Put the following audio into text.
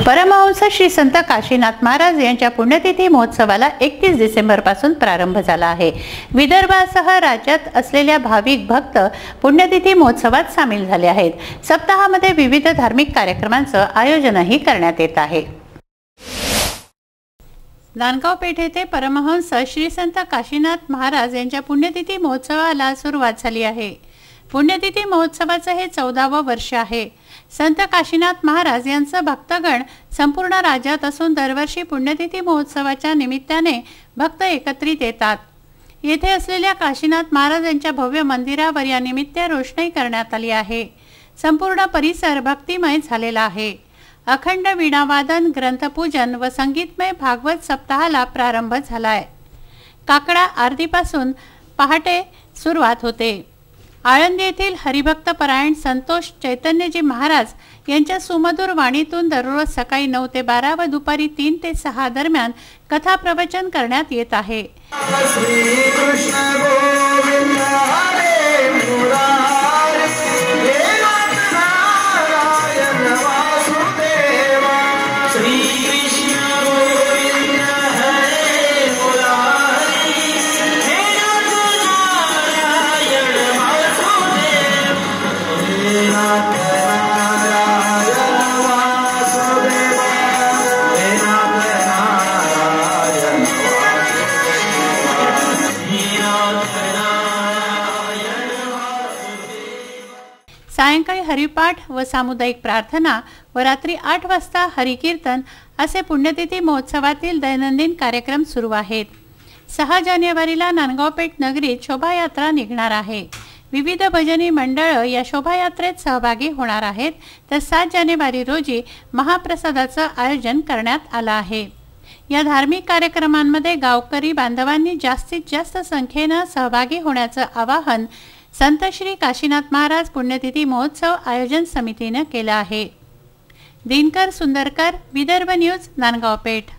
परमहंस श्री संत काशीनाथ महाराज यांच्या पुण्यतिथी महोत्सवाला 31 डिसेंबर पासून प्रारंभ झाला आहे। विदर्भासह राज्यात असलेल्या भाविक भक्त पुण्यतिथी महोत्सवात सामील झाले आहेत। सप्ताहामध्ये विविध धार्मिक कार्यक्रमांचं आयोजनही करण्यात येत आहे। नांदगाव पेठ येथे परमहंस श्री संत काशीनाथ महाराज यांच्या पुण्यतिथी महोत्सवाला सुरुवात झाली आहे। पुण्यतिथी महोत्सवाचे हे 14वे वर्ष आहे। संत काशीनाथ महाराज यांचा भक्तगण संपूर्ण राज्यात असून दरवर्षी पुण्यतिथी महोत्सवाच्या निमित्ताने भक्त एकत्रित येतात। येथे असलेल्या काशीनाथ महाराज यांच्या भव्य मंदिरावर या निमित्त रोषणाई करण्यात आली आहे। संपूर्ण परिसर भक्तिमय झालेला आहे। अखंड वीणावादन, ग्रंथपूजन व संगीतमय भागवत सप्ताहाला प्रारंभ झालाय। काकडा आरतीपासून पहाटे सुरुवात होते। आळंदी येथील हरिभक्त परायण संतोष चैतन्यजी महाराज यांच्या सुमधुर वाणीतून दररोज सकाळी 9 ते 12 व दुपारी 3 ते 6 दरम्यान कथा प्रवचन करण्यात येत आहे। सायंकाळी हरिपाठ व सामुदायिक प्रार्थना व रात्री 8 वाजता हरिकीर्तन असे पुण्यतिथी महोत्सवातील दैनंदिन कार्यक्रम सुरू आहेत। 6 जानेवारीला नांदगाव पेठ नगरीत शोभायात्रा निघणार आहे। विविध भजनी मंडळ या शोभायात्रेत सहभागी होणार आहेत। तर 7 जानेवारी रोजी महाप्रसादाचं आयोजन करण्यात आलं आहे। या धार्मिक कार्यक्रमांमध्ये गावकरी बांधवांनी जास्तीत जास्त संख्येने सहभागी होण्याचं आवाहन संत श्री काशीनाथ महाराज पुण्यतिथी महोत्सव आयोजन समितीने केलं आहे। दिनकर सुंदरकर, विदर्भ न्यूज, नांदगाव पेठ।